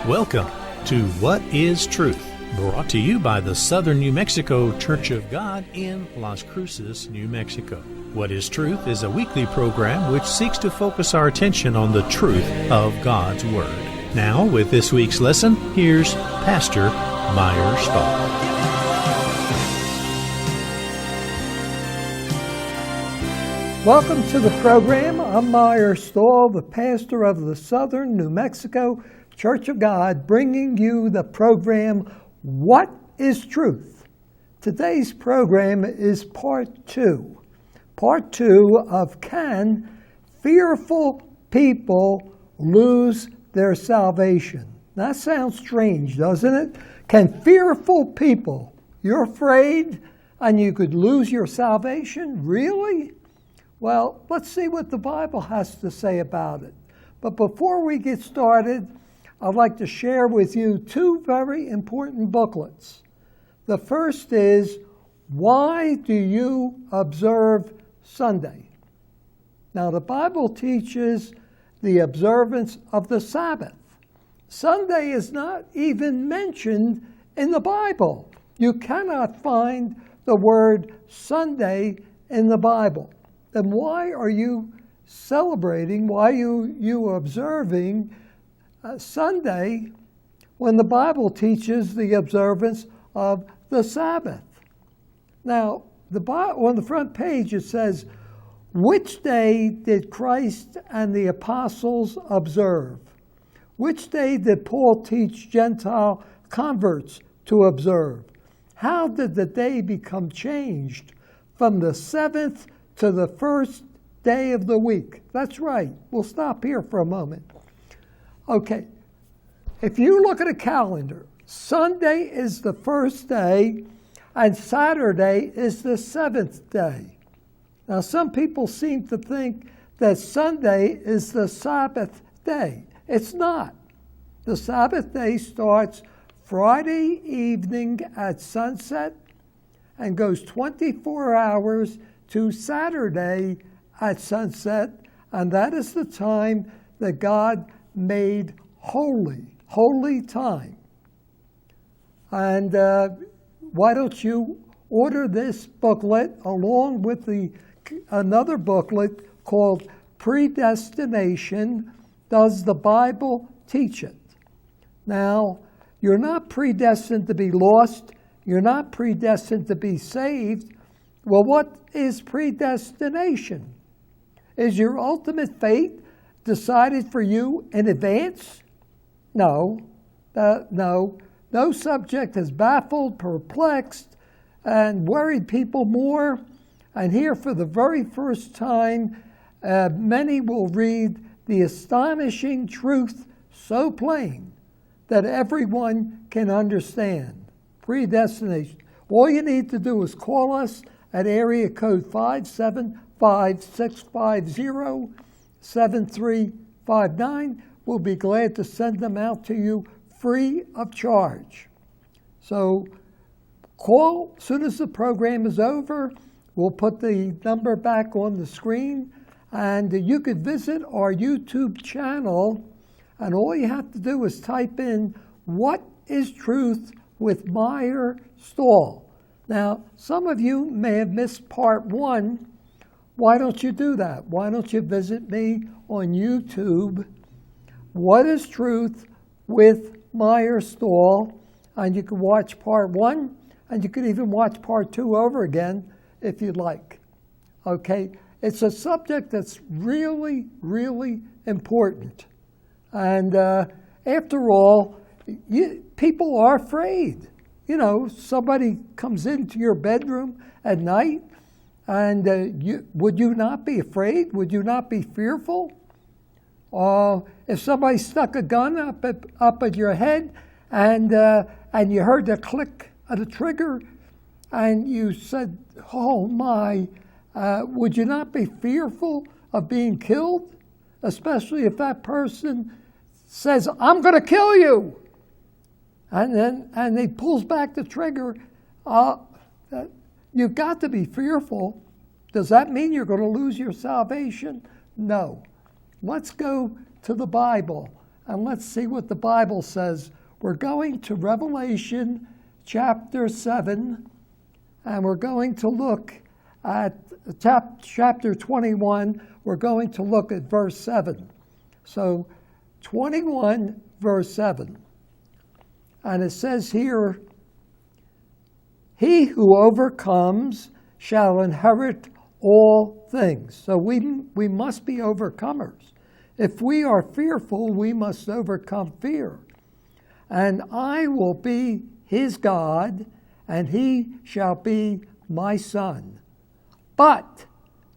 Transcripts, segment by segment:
Welcome to What is Truth, brought to you by the Southern New Mexico Church of God in Las Cruces, New Mexico. What is Truth is a weekly program which seeks to focus our attention on the truth of God's Word. Now, with this week's lesson, here's Pastor Meyer Stahl. Welcome to the program. I'm Meyer Stahl, the pastor of the Southern New Mexico Church of God, bringing you the program, What is Truth? Today's program is part two. Part two of Can Fearful People Lose Their Salvation? That sounds strange, doesn't it? Can fearful people, you're afraid and you could lose your salvation? Really? Well, let's see what the Bible has to say about it. But before we get started, I'd like to share with you two very important booklets. The first is, Why Do You Observe Sunday? Now, the Bible teaches the observance of the Sabbath. Sunday is not even mentioned in the Bible. You cannot find the word Sunday in the Bible. Then why are you celebrating, why are you observing Sunday when the Bible teaches the observance of the Sabbath? Now, on the front page it says, which day did Christ and the apostles observe? Which day did Paul teach Gentile converts to observe? How did the day become changed from the seventh to the first day of the week? That's right. We'll stop here for a moment. Okay. If you look at a calendar, Sunday is the first day and Saturday is the seventh day. Now, some people seem to think that Sunday is the Sabbath day. It's not. The Sabbath day starts Friday evening at sunset and goes 24 hours to Saturday at sunset, and that is the time that God made holy time. And why don't you order this booklet along with another booklet called Predestination, Does the Bible Teach It? Now, you're not predestined to be lost. You're not predestined to be saved. Well, what is predestination? Is your ultimate fate decided for you in advance? No. No subject has baffled, perplexed, and worried people more. And here, for the very first time, many will read the astonishing truth so plain that everyone can understand. Predestination. All you need to do is call us at area code 575-650-7359. We'll be glad to send them out to you free of charge. So call as soon as the program is over. We'll put the number back on the screen, and you could visit our YouTube channel, and all you have to do is type in What is Truth with Meyer Stahl. Now, some of you may have missed part one. Why don't you do that? Why don't you visit me on YouTube, What is Truth with Meyer Stahl, and you can watch part one, and you can even watch part two over again if you'd like. Okay? It's a subject that's really, really important. And after all, people are afraid. You know, somebody comes into your bedroom at night, and would you not be afraid? Would you not be fearful? If somebody stuck a gun up at your head, and you heard the click of the trigger, and you said, "Oh my," would you not be fearful of being killed? Especially if that person says, "I'm going to kill you," and he pulls back the trigger. You've got to be fearful. Does that mean you're going to lose your salvation? No. Let's go to the Bible and let's see what the Bible says. We're going to Revelation chapter 7, and we're going to look at chapter 21. We're going to look at verse 7. So 21, verse 7. And it says here, he who overcomes shall inherit all things. So we must be overcomers. If we are fearful, we must overcome fear. And I will be his God, and he shall be my son. But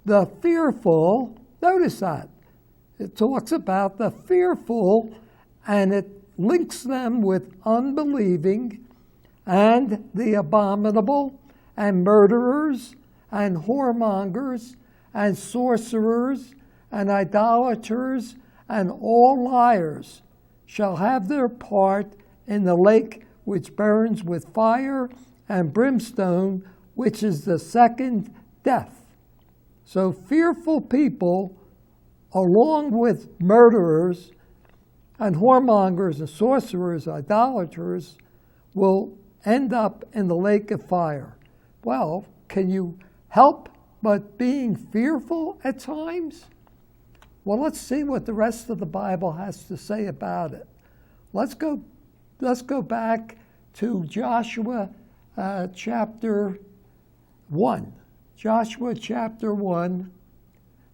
the fearful, notice that, it talks about the fearful, and it links them with unbelieving, and the abominable, and murderers, and whoremongers, and sorcerers, and idolaters, and all liars shall have their part in the lake which burns with fire and brimstone, which is the second death. So fearful people, along with murderers and whoremongers and sorcerers, idolaters, will end up in the lake of fire. Well, can you help but being fearful at times? Well, let's see what the rest of the Bible has to say about it. Let's go back to Joshua chapter 1. Joshua chapter 1,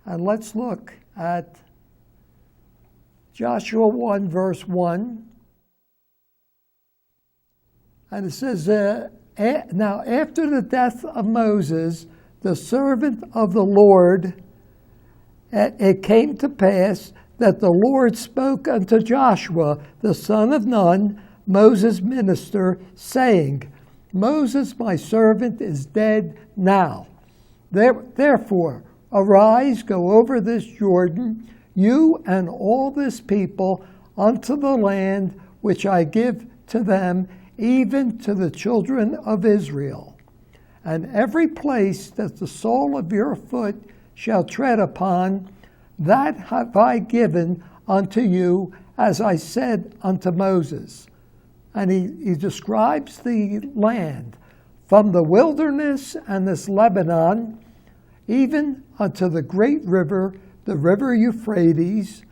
and let's look at Joshua 1, verse 1. And it says, now after the death of Moses, the servant of the Lord, it came to pass that the Lord spoke unto Joshua, the son of Nun, Moses' minister, saying, Moses, my servant, is dead now. Therefore, arise, go over this Jordan, you and all this people, unto the land which I give to them, even to the children of Israel. And every place that the sole of your foot shall tread upon, that have I given unto you, as I said unto Moses. And he describes the land from the wilderness and this Lebanon, even unto the great river, the river Euphrates,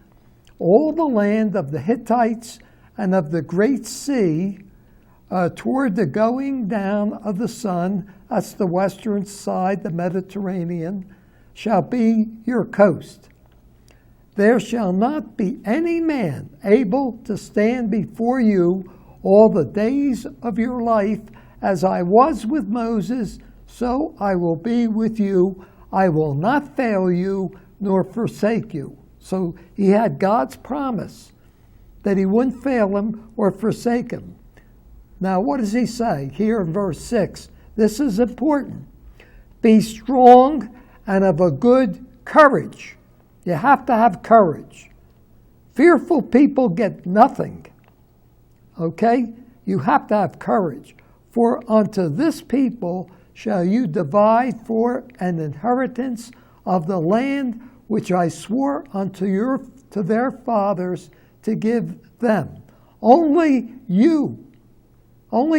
all the land of the Hittites and of the great sea, toward the going down of the sun, that's the western side, the Mediterranean, shall be your coast. There shall not be any man able to stand before you all the days of your life. As I was with Moses, so I will be with you. I will not fail you nor forsake you. So he had God's promise that he wouldn't fail him or forsake him. Now, what does he say here in verse 6? This is important. Be strong and of a good courage. You have to have courage. Fearful people get nothing. Okay? You have to have courage. For unto this people shall you divide for an inheritance of the land which I swore unto their fathers to give them. Only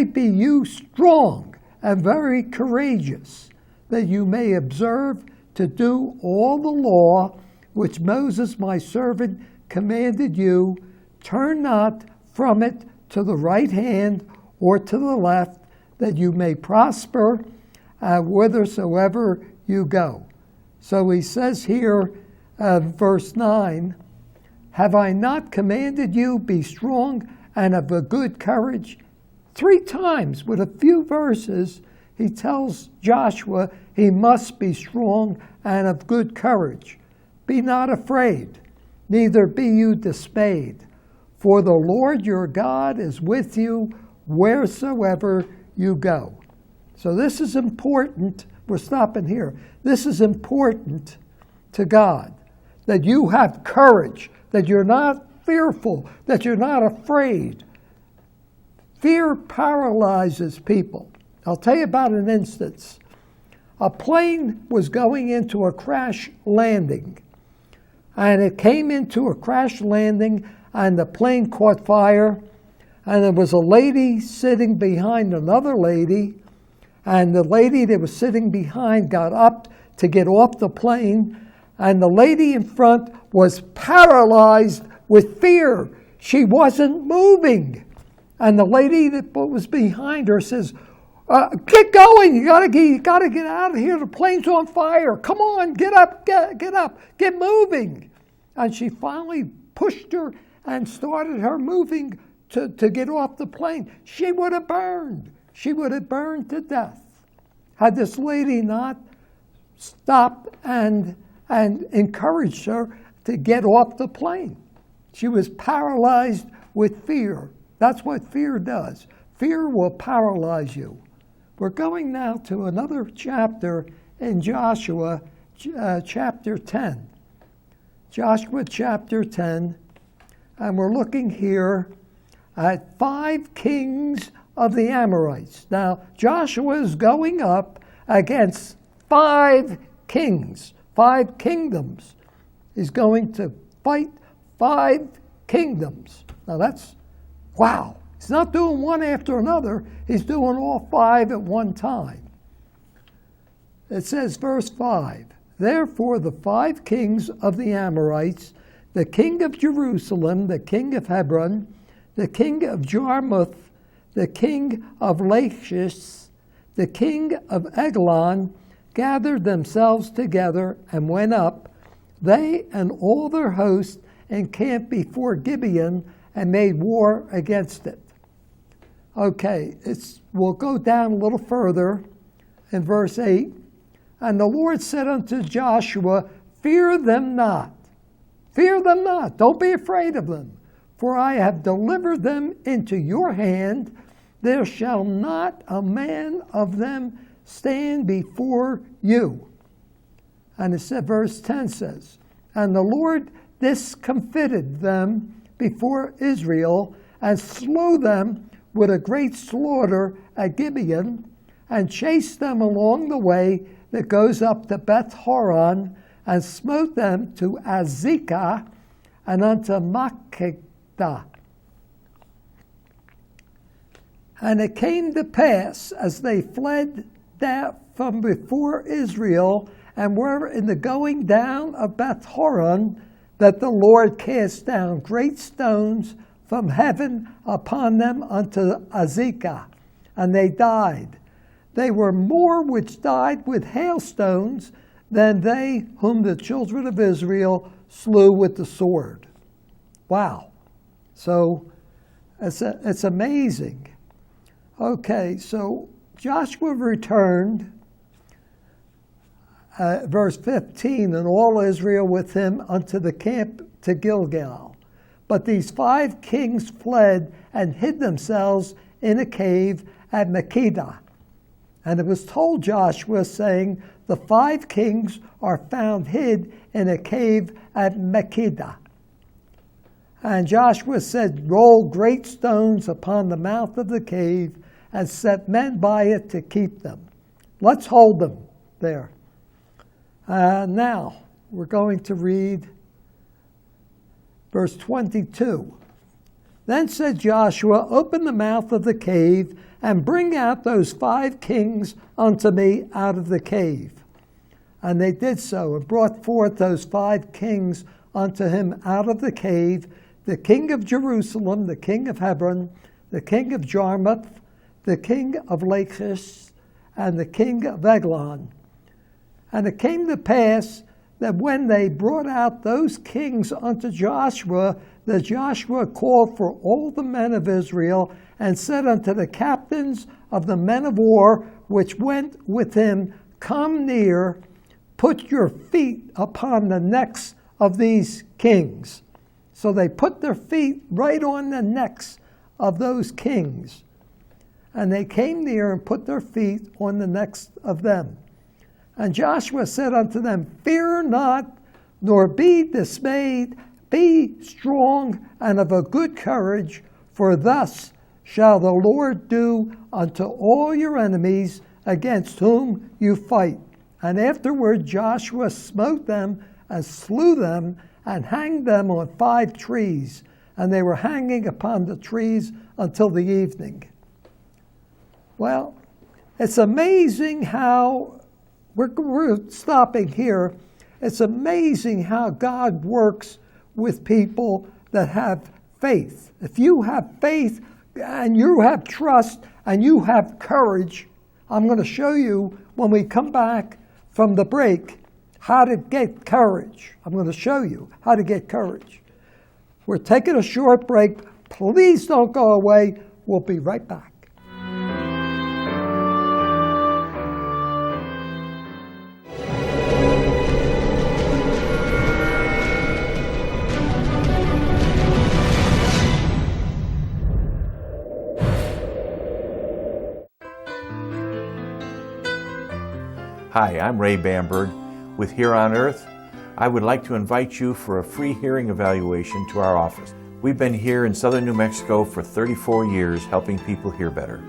be you strong and very courageous, that you may observe to do all the law which Moses my servant commanded you. Turn not from it to the right hand or to the left, that you may prosper whithersoever you go. So he says here, verse 9, have I not commanded you, be strong and of a good courage? 3 times with a few verses, he tells Joshua he must be strong and of good courage. Be not afraid, neither be you dismayed. For the Lord your God is with you wheresoever you go. So this is important. We're stopping here. This is important to God, that you have courage, that you're not fearful, that you're not afraid. Fear paralyzes people. I'll tell you about an instance. A plane was going into a crash landing, and it came into a crash landing, and the plane caught fire, and there was a lady sitting behind another lady, and the lady that was sitting behind got up to get off the plane, and the lady in front was paralyzed with fear. She wasn't moving. And the lady that was behind her says, get going, you gotta get out of here, the plane's on fire, come on, get up, get moving. And she finally pushed her and started her moving to get off the plane. She would have burned to death had this lady not stopped and encouraged her to get off the plane. She was paralyzed with fear. That's what fear does. Fear will paralyze you. We're going now to another chapter in Joshua, chapter 10. Joshua chapter 10, and we're looking here at 5 kings of the Amorites. Now, Joshua is going up against 5 kings, 5 kingdoms. He's going to fight 5 kingdoms. Now that's, wow. He's not doing one after another. He's doing all 5 at one time. It says, verse 5, therefore the 5 kings of the Amorites, the king of Jerusalem, the king of Hebron, the king of Jarmuth, the king of Lachish, the king of Eglon, gathered themselves together and went up, they and all their host, encamped before Gibeon and made war against it. Okay, we'll go down a little further in verse 8. And the Lord said unto Joshua, fear them not. Fear them not. Don't be afraid of them. For I have delivered them into your hand. There shall not a man of them stand before you. And it said, verse 10 says, and the Lord discomfited them before Israel and slew them with a great slaughter at Gibeon, and chased them along the way that goes up to Beth Horon, and smote them to Azekah and unto Makkedah. And it came to pass, as they fled down from before Israel, and were in the going down of Beth Horon, that the Lord cast down great stones from heaven upon them unto Azekah, and they died. They were more which died with hailstones than they whom the children of Israel slew with the sword. Wow. So it's amazing. Okay, so Joshua returned, verse 15, and all Israel with him unto the camp to Gilgal. But these 5 kings fled and hid themselves in a cave at Makkedah. And it was told Joshua, saying, the 5 kings are found hid in a cave at Makkedah. And Joshua said, roll great stones upon the mouth of the cave, and set men by it to keep them. Let's hold them there. Now, we're going to read verse 22. Then said Joshua, open the mouth of the cave, and bring out those 5 kings unto me out of the cave. And they did so, and brought forth those 5 kings unto him out of the cave, the king of Jerusalem, the king of Hebron, the king of Jarmuth, the king of Lachish, and the king of Eglon. And it came to pass that when they brought out those kings unto Joshua, that Joshua called for all the men of Israel, and said unto the captains of the men of war which went with him, come near, put your feet upon the necks of these kings. So they put their feet right on the necks of those kings. And they came near and put their feet on the necks of them. And Joshua said unto them, fear not, nor be dismayed, be strong and of a good courage, for thus shall the Lord do unto all your enemies against whom you fight. And afterward Joshua smote them and slew them, and hanged them on 5 trees, and they were hanging upon the trees until the evening. Well, it's amazing how, we're stopping here, it's amazing how God works with people that have faith. If you have faith and you have trust and you have courage, I'm going to show you when we come back from the break how to get courage. I'm going to show you how to get courage. We're taking a short break. Please don't go away. We'll be right back. Hi, I'm Ray Bamberg with Here on Earth. I would like to invite you for a free hearing evaluation to our office. We've been here in southern New Mexico for 34 years helping people hear better.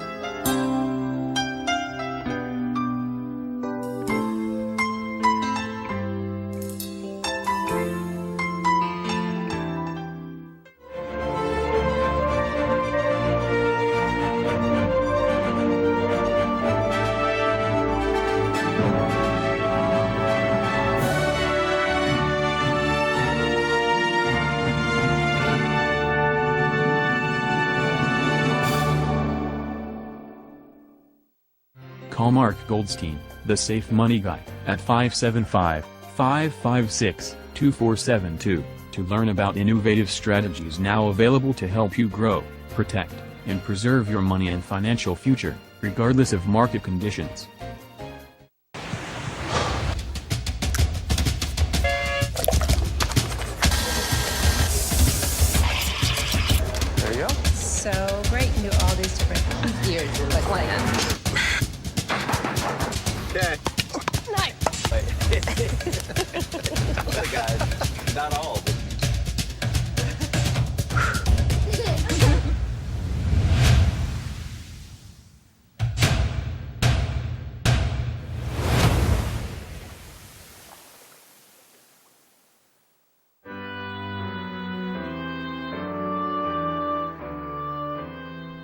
Call Mark Goldstein, the Safe Money Guy, at 575-556-2472 to learn about innovative strategies now available to help you grow, protect, and preserve your money and financial future, regardless of market conditions. There you go. So great, you do all these different years of the plan. Okay. Nice. Other guys, not all.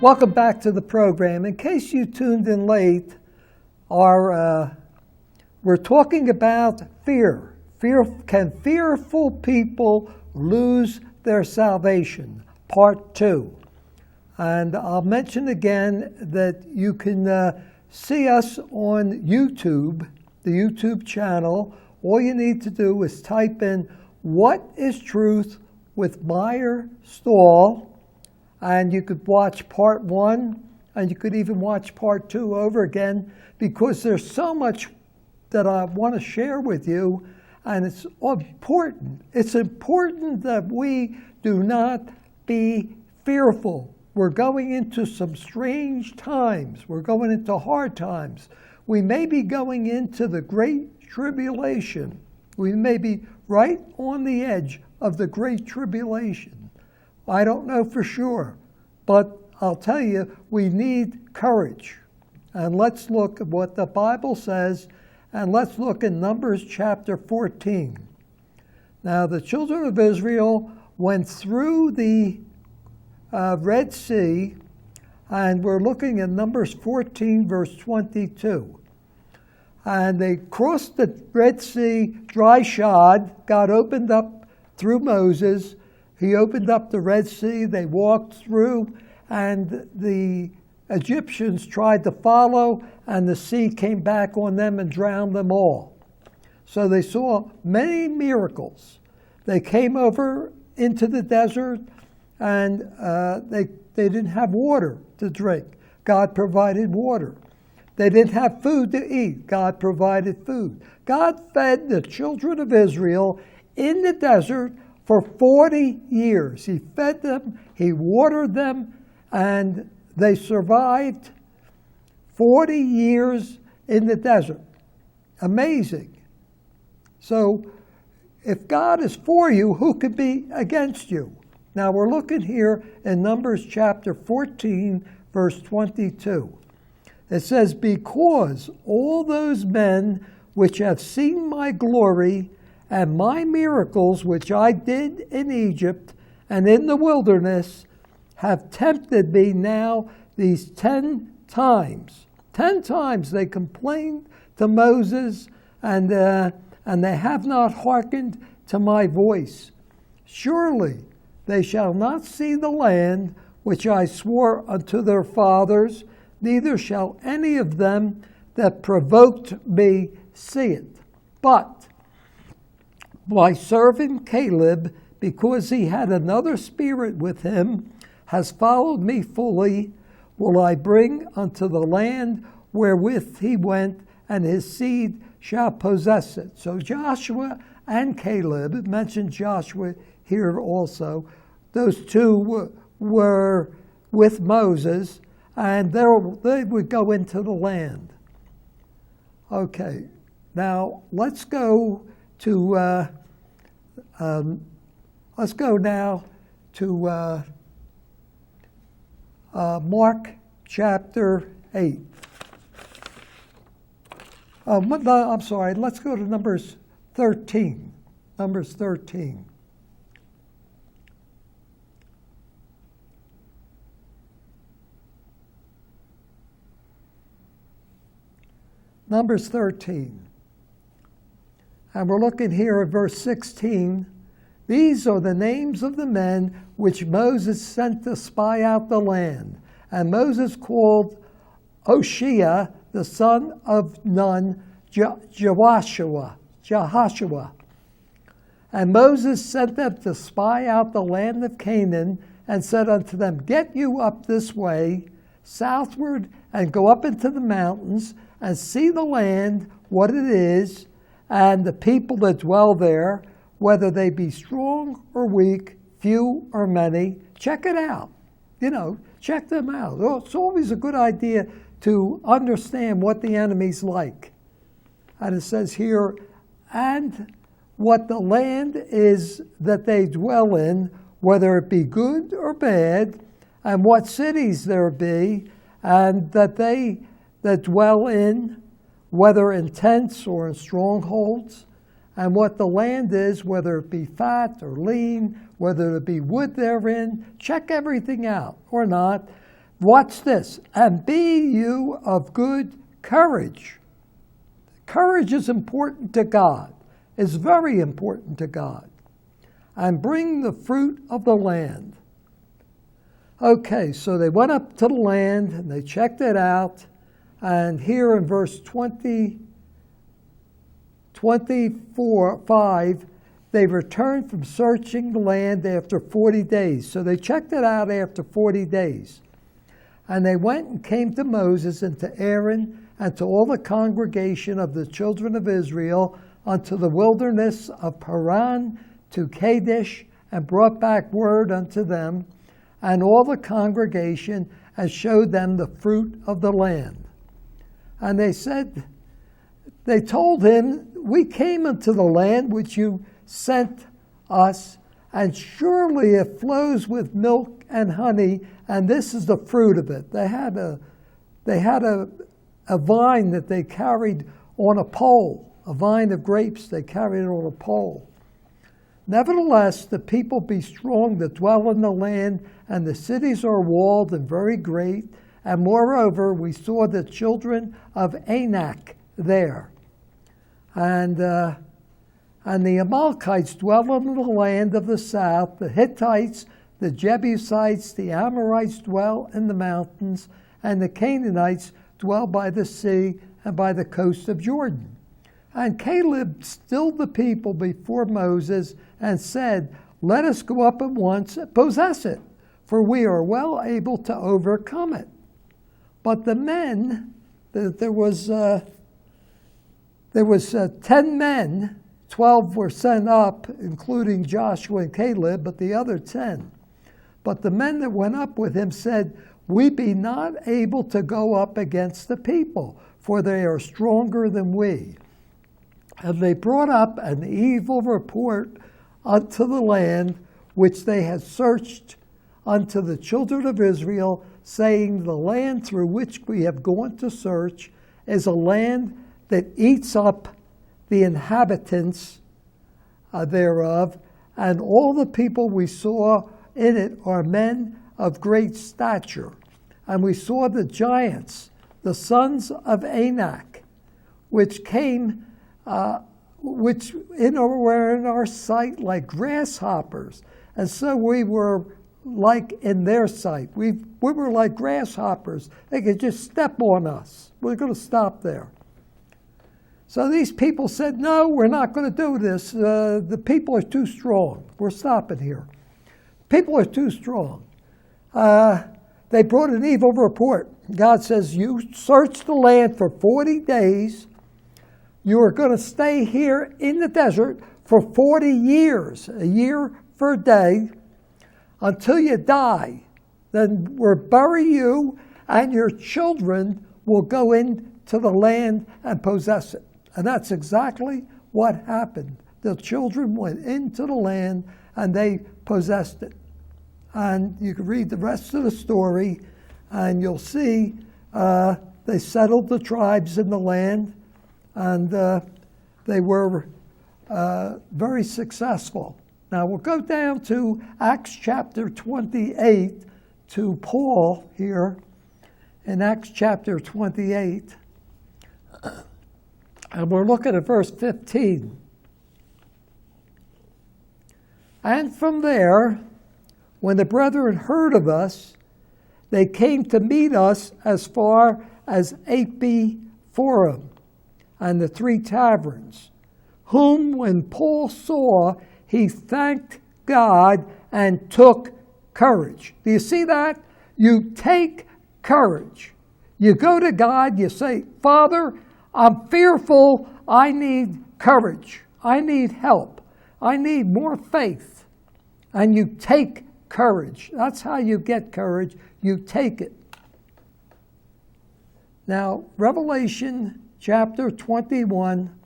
Welcome back to the program. In case you tuned in late, we're talking about fear. Can fearful people lose their salvation? Part 2. And I'll mention again that you can see us on YouTube, the YouTube channel. All you need to do is type in "What is Truth" with Meyer Stahl, and you could watch part 1, and you could even watch part 2 over again, because there's so much that I want to share with you, and it's important. It's important that we do not be fearful. We're going into some strange times. We're going into hard times. We may be going into the Great Tribulation. We may be right on the edge of the Great Tribulation. I don't know for sure, but I'll tell you, we need courage. And let's look at what the Bible says, and let's look in Numbers chapter 14. Now, the children of Israel went through the Red Sea, and we're looking at Numbers 14, verse 22. And they crossed the Red Sea dry shod. God opened up through Moses. He opened up the Red Sea. They walked through, and the Egyptians tried to follow, and the sea came back on them and drowned them all. So they saw many miracles. They came over into the desert, and they didn't have water to drink. God provided water. They didn't have food to eat. God provided food. God fed the children of Israel in the desert for 40 years. He fed them, He watered them, and they survived 40 years in the desert. Amazing. So, if God is for you, who could be against you? Now we're looking here in Numbers chapter 14, verse 22. It says, "Because all those men which have seen my glory and my miracles which I did in Egypt, and in the wilderness have tempted me now these 10 times. 10 times they complained to Moses, and they have not hearkened to my voice. Surely they shall not see the land which I swore unto their fathers, neither shall any of them that provoked me see it. But my servant Caleb, because he had another spirit with him, has followed me fully, will I bring unto the land wherewith he went, and his seed shall possess it. So Joshua and Caleb, it mentions Joshua here also, those two were with Moses, and they would go into the land. Okay, now let's go now to Mark chapter 8. I'm sorry, let's go to Numbers 13. Numbers 13. Numbers 13. And we're looking here at verse 16. These are the names of the men which Moses sent to spy out the land. And Moses called Hoshea, the son of Nun, Jehoshua. And Moses sent them to spy out the land of Canaan, and said unto them, Get you up this way, southward, and go up into the mountains, and see the land, what it is, and the people that dwell there, whether they be strong or weak, few or many. Check it out. Check them out. It's always a good idea to understand what the enemy's like. And it says here, and what the land is that they dwell in, whether it be good or bad, and what cities there be, and that they that dwell in, whether in tents or in strongholds, and what the land is, whether it be fat or lean, whether it be wood therein. Check everything out or not. Watch this. And be you of good courage. Courage is important to God. It's very important to God. And bring the fruit of the land. Okay, so they went up to the land and they checked it out. And here in verse 24:5, they returned from searching the land after 40 days. So they checked it out after 40 days. And they went and came to Moses and to Aaron and to all the congregation of the children of Israel unto the wilderness of Paran to Kadesh, and brought back word unto them and all the congregation, and showed them the fruit of the land. And they told him, We came into the land which you sent us, and surely it flows with milk and honey, and this is the fruit of it. They had a vine that they carried on a pole, a vine of grapes they carried on a pole. Nevertheless, the people be strong that dwell in the land, and the cities are walled and very great. And moreover, we saw the children of Anak there. And the Amalekites dwell in the land of the south. The Hittites, the Jebusites, the Amorites dwell in the mountains, and the Canaanites dwell by the sea and by the coast of Jordan. And Caleb stilled the people before Moses and said, Let us go up at once and possess it, for we are well able to overcome it. But the men, there was 10 men, 12 were sent up, including Joshua and Caleb, but the other 10. But the men that went up with him said, We be not able to go up against the people, for they are stronger than we. And they brought up an evil report unto the land which they had searched unto the children of Israel, saying, The land through which we have gone to search is a land that eats up the inhabitants thereof, and all the people we saw in it are men of great stature. And we saw the giants, the sons of Anak, which were in our sight like grasshoppers. And so we were like in their sight. We were like grasshoppers. They could just step on us. We're going to stop there. So these people said, no, we're not going to do this. The people are too strong. We're stopping here. People are too strong. They brought an evil report. God says, you search the land for 40 days. You are going to stay here in the desert for 40 years, a year for a day, until you die. Then we'll bury you, and your children will go into the land and possess it. And that's exactly what happened. The children went into the land, and they possessed it. And you can read the rest of the story, and you'll see they settled the tribes in the land, and they were very successful. Now we'll go down to Acts chapter 28 to Paul here in Acts chapter 28. And we're looking at verse 15. And from there, when the brethren heard of us, they came to meet us as far as Api Forum and the 3 taverns, whom when Paul saw, he thanked God and took courage. Do you see that? You take courage. You go to God, you say, Father, I'm fearful, I need courage. I need help. I need more faith. And you take courage. That's how you get courage. You take it. Now, Revelation chapter 21.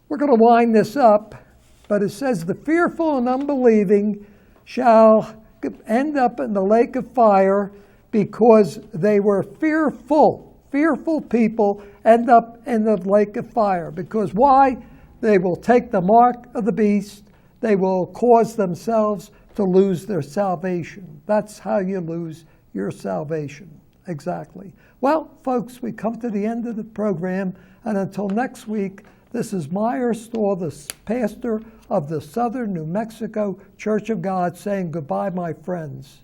We're going to wind this up, but it says, the fearful and unbelieving shall end up in the lake of fire because they were fearful. Fearful people end up in the lake of fire. Because why? They will take the mark of the beast. They will cause themselves to lose their salvation. That's how you lose your salvation. Exactly. Well, folks, we come to the end of the program, and until next week, this is Meyer Stahl, the pastor of the Southern New Mexico Church of God, saying goodbye, my friends.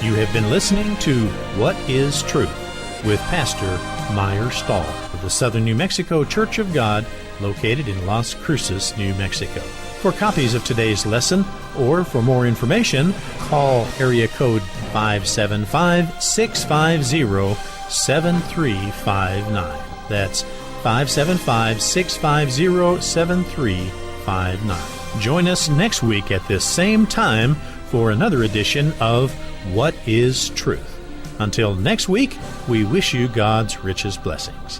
You have been listening to What is Truth with Pastor Meyer Stahl of the Southern New Mexico Church of God, located in Las Cruces, New Mexico. For copies of today's lesson or for more information, call area code 575-650-7359. That's 575-650-7359. Join us next week at this same time for another edition of What is Truth? Until next week, we wish you God's richest blessings.